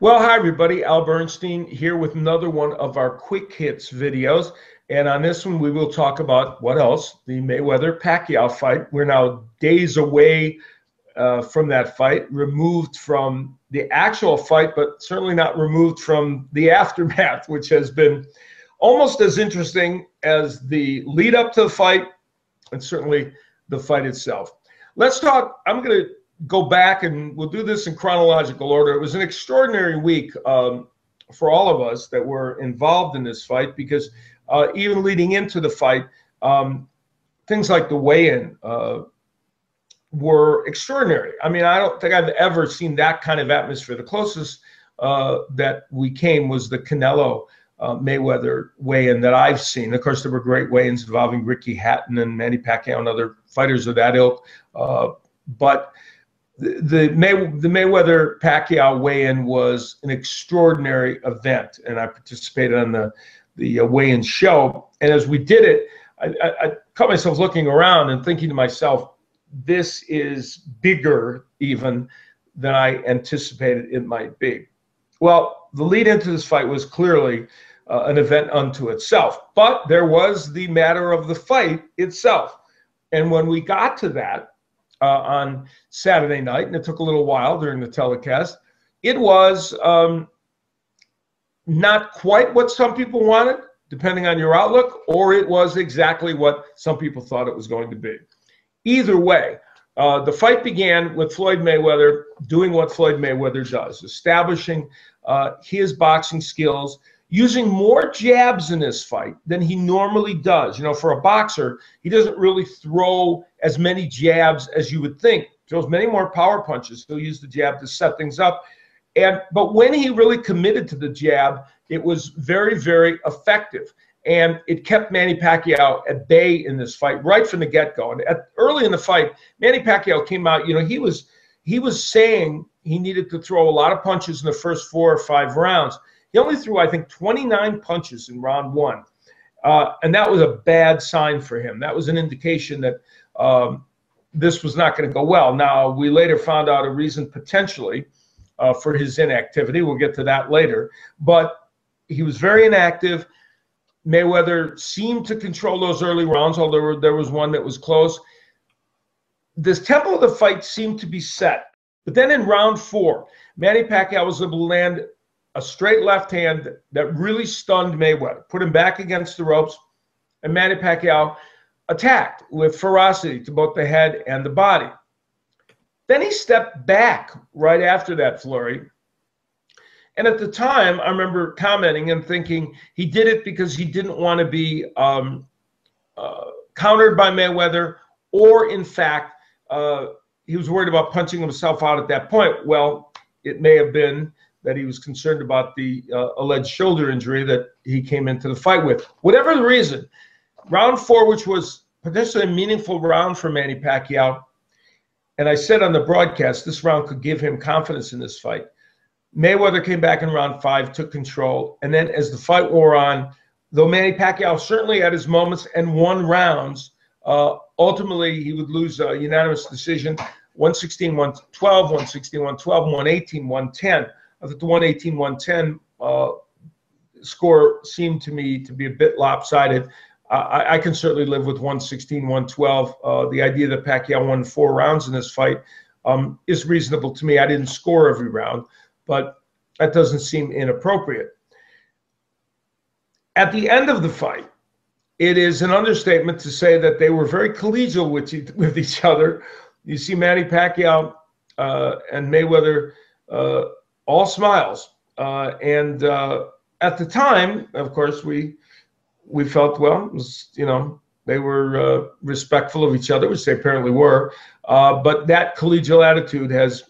Well, hi everybody, Al Bernstein here with another one of our quick hits videos. And on this one, we will talk about what else? The Mayweather-Pacquiao fight. We're now days away from that fight, removed from the actual fight, but certainly not removed from the aftermath, which has been almost as interesting as the lead up to the fight and certainly the fight itself. Let's talk. I'm going to go back and we'll do this in chronological order. It was an extraordinary week for all of us that were involved in this fight because even leading into the fight, things like the weigh-in were extraordinary. I mean, I don't think I've ever seen that kind of atmosphere. The closest that we came was the Canelo Mayweather weigh-in that I've seen. Of course, there were great weigh-ins involving Ricky Hatton and Manny Pacquiao and other fighters of that ilk. But the Mayweather-Pacquiao weigh-in was an extraordinary event, and I participated on the weigh-in show. And as we did it, I caught myself looking around and thinking to myself, this is bigger even than I anticipated it might be. Well, the lead into this fight was clearly an event unto itself, but there was the matter of the fight itself. And when we got to that, on Saturday night, and it took a little while during the telecast, it was not quite what some people wanted, depending on your outlook, or it was exactly what some people thought it was going to be. Either way, the fight began with Floyd Mayweather doing what Floyd Mayweather does, establishing his boxing skills, using more jabs in this fight than he normally does. You know, for a boxer, he doesn't really throw as many jabs as you would think. He throws many more power punches. He'll use the jab to set things up. But when he really committed to the jab, it was very, very effective. And it kept Manny Pacquiao at bay in this fight right from the get-go. And early in the fight, Manny Pacquiao came out, you know, he was saying he needed to throw a lot of punches in the first 4 or 5 rounds. He only threw, I think, 29 punches in round 1. And that was a bad sign for him. That was an indication that this was not going to go well. Now, we later found out a reason potentially for his inactivity. We'll get to that later. But he was very inactive. Mayweather seemed to control those early rounds, although there was one that was close. This tempo of the fight seemed to be set. But then in round 4, Manny Pacquiao was able to land a straight left hand that really stunned Mayweather, put him back against the ropes, and Manny Pacquiao attacked with ferocity to both the head and the body. Then he stepped back right after that flurry. And at the time, I remember commenting and thinking he did it because he didn't want to be countered by Mayweather, or in fact, he was worried about punching himself out at that point. Well, it may have been that he was concerned about the alleged shoulder injury that he came into the fight with. Whatever the reason, round 4, which was potentially a meaningful round for Manny Pacquiao, and I said on the broadcast, this round could give him confidence in this fight. Mayweather came back in round 5, took control, and then as the fight wore on, though Manny Pacquiao certainly had his moments and won rounds, ultimately he would lose a unanimous decision, 116-112, 116-112, 118-110. I thought the 118-110 score seemed to me to be a bit lopsided. I can certainly live with 116-112. The idea that Pacquiao won 4 rounds in this fight is reasonable to me. I didn't score every round, but that doesn't seem inappropriate. At the end of the fight, it is an understatement to say that they were very collegial with each other. You see Manny Pacquiao and Mayweather all smiles. And at the time, of course, we felt, well, it was, you know, they were respectful of each other, which they apparently were. But that collegial attitude has,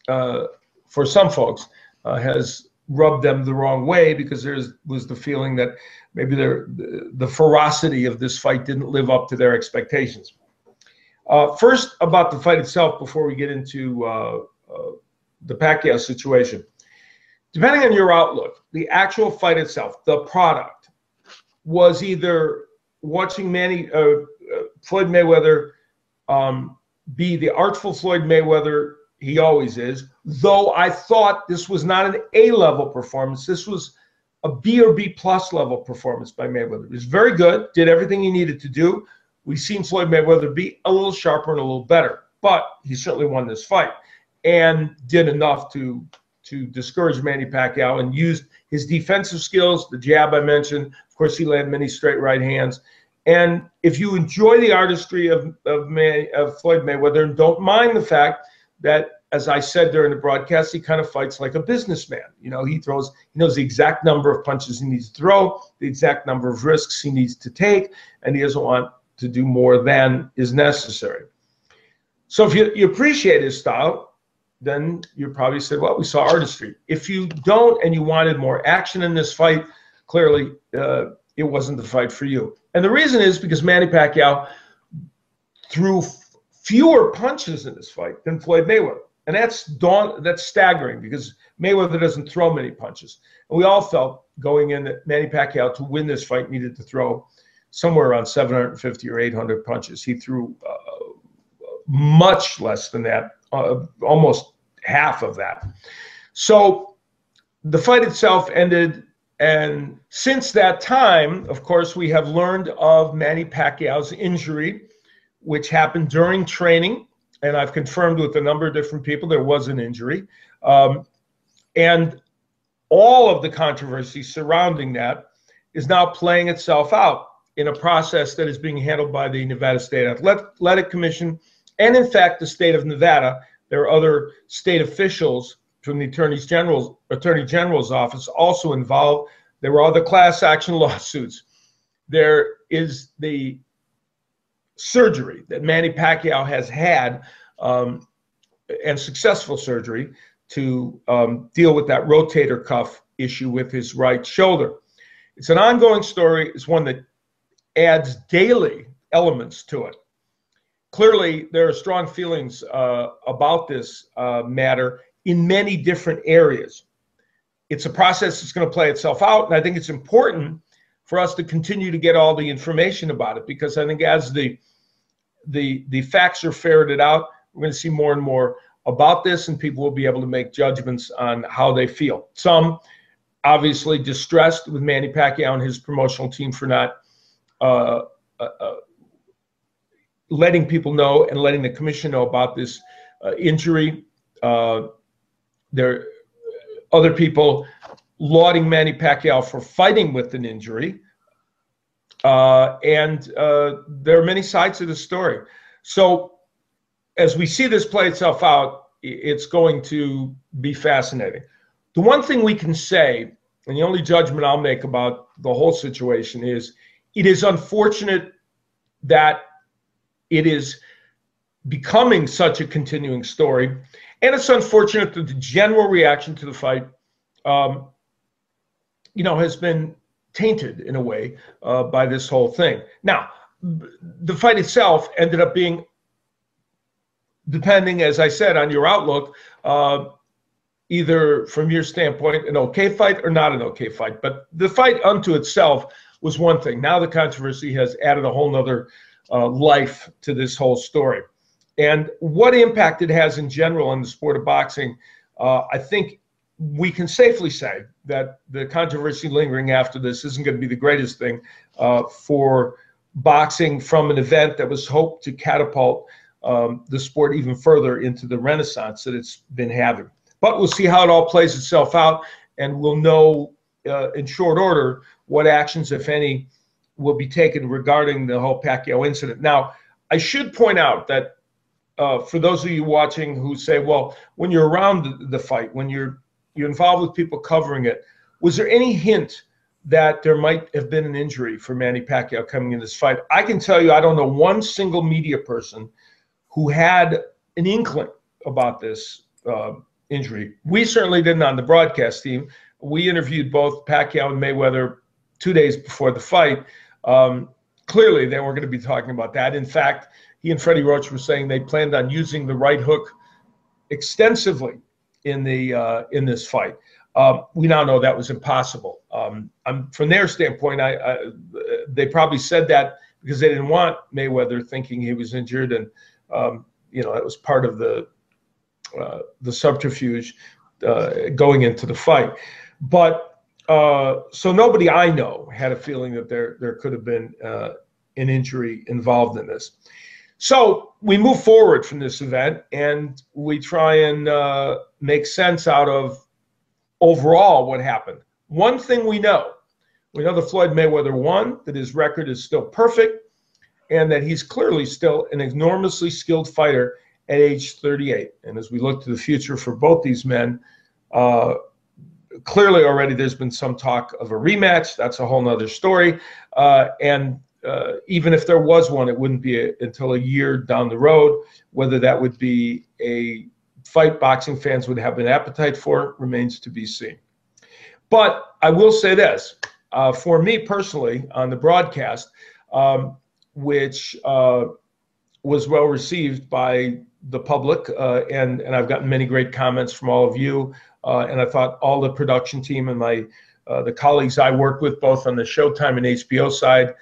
for some folks, has rubbed them the wrong way, because there was the feeling that maybe the ferocity of this fight didn't live up to their expectations. First, about the fight itself, before we get into the Pacquiao situation. Depending on your outlook, the actual fight itself, the product, was either watching Floyd Mayweather be the artful Floyd Mayweather He always is. Though I thought this was not an A-level performance. This was a B or B plus level performance by Mayweather. It was very good, did everything he needed to do. We've seen Floyd Mayweather be a little sharper and a little better, but he certainly won this fight and did enough to discourage Manny Pacquiao and used his defensive skills, the jab I mentioned. Of course, he landed many straight right hands. And if you enjoy the artistry of Floyd Mayweather and don't mind the fact that, as I said during the broadcast, he kind of fights like a businessman. You know, he knows the exact number of punches he needs to throw, the exact number of risks he needs to take, and he doesn't want to do more than is necessary. So if you appreciate his style, then you probably said, well, we saw artistry. If you don't and you wanted more action in this fight, clearly it wasn't the fight for you. And the reason is because Manny Pacquiao threw fewer punches in this fight than Floyd Mayweather. And that's staggering because Mayweather doesn't throw many punches. And we all felt going in that Manny Pacquiao, to win this fight, needed to throw somewhere around 750 or 800 punches. He threw much less than that, almost half of that. So the fight itself ended, and since that time, of course, we have learned of Manny Pacquiao's injury, which happened during training. And I've confirmed with a number of different people there was an injury. And all of the controversy surrounding that is now playing itself out in a process that is being handled by the Nevada State Athletic Commission. And in fact, the state of Nevada, there are other state officials from the Attorney General's office also involved. There were other class action lawsuits. There is the surgery that Manny Pacquiao has had, and successful surgery to deal with that rotator cuff issue with his right shoulder. It's an ongoing story. It's one that adds daily elements to it. Clearly, there are strong feelings about this matter in many different areas. It's a process that's going to play itself out, and I think it's important for us to continue to get all the information about it, because I think as the facts are ferreted out, we're going to see more and more about this, and people will be able to make judgments on how they feel. Some obviously distressed with Manny Pacquiao and his promotional team for not letting people know and letting the commission know about this injury. There are other people lauding Manny Pacquiao for fighting with an injury. And there are many sides to the story. So as we see this play itself out, it's going to be fascinating. The one thing we can say, and the only judgment I'll make about the whole situation, is it is unfortunate that it is becoming such a continuing story. And it's unfortunate that the general reaction to the fight, has been tainted in a way by this whole thing. Now, the fight itself ended up being, depending, as I said, on your outlook, either from your standpoint, an okay fight or not an okay fight. But the fight unto itself was one thing. Now the controversy has added a whole nother life to this whole story. And what impact it has in general on the sport of boxing, I think we can safely say that the controversy lingering after this isn't going to be the greatest thing for boxing from an event that was hoped to catapult the sport even further into the renaissance that it's been having. But we'll see how it all plays itself out, and we'll know in short order what actions, if any, will be taken regarding the whole Pacquiao incident. Now, I should point out that for those of you watching who say, well, when you're around the fight, when you're involved with people covering it, was there any hint that there might have been an injury for Manny Pacquiao coming in this fight? I can tell you, I don't know one single media person who had an inkling about this injury. We certainly didn't on the broadcast team. We interviewed both Pacquiao and Mayweather 2 days before the fight. Clearly, they weren't going to be talking about that. In fact, he and Freddie Roach were saying they planned on using the right hook extensively in this fight. We now know that was impossible. From their standpoint, they probably said that because they didn't want Mayweather thinking he was injured, and that was part of the the subterfuge going into the fight. But so nobody I know had a feeling that there could have been an injury involved in this. So we move forward from this event and we try and make sense out of overall what happened. One thing we know that Floyd Mayweather won, that his record is still perfect, and that he's clearly still an enormously skilled fighter at age 38. And as we look to the future for both these men, clearly already there's been some talk of a rematch. That's a whole nother story. Even if there was one, it wouldn't be until a year down the road. Whether that would be a fight boxing fans would have an appetite for remains to be seen. But I will say this, for me personally on the broadcast, which was well received by the public, and I've gotten many great comments from all of you, and I thought all the production team and the colleagues I worked with, both on the Showtime and HBO side,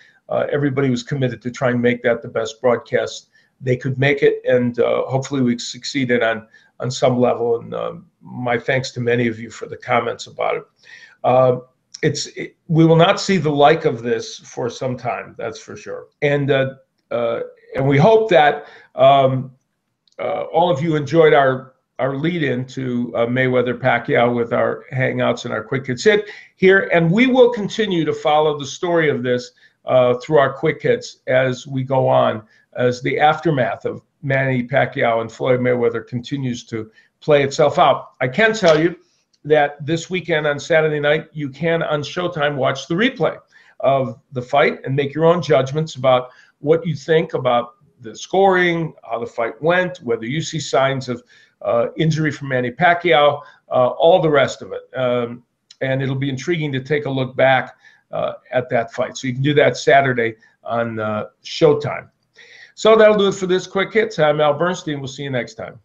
everybody was committed to try and make that the best broadcast they could make it, and hopefully we succeeded on some level. And my thanks to many of you for the comments about it. We will not see the like of this for some time, that's for sure. And we hope that all of you enjoyed our lead-in to Mayweather Pacquiao with our hangouts and our quick hits hit here, and we will continue to follow the story of this through our quick hits as we go on, as the aftermath of Manny Pacquiao and Floyd Mayweather continues to play itself out. I can tell you that this weekend on Saturday night, you can on Showtime watch the replay of the fight and make your own judgments about what you think about the scoring, how the fight went, whether you see signs of injury from Manny Pacquiao, all the rest of it. And it'll be intriguing to take a look back at that fight. So you can do that Saturday on Showtime. So that'll do it for this quick hits. I'm Al Bernstein. We'll see you next time.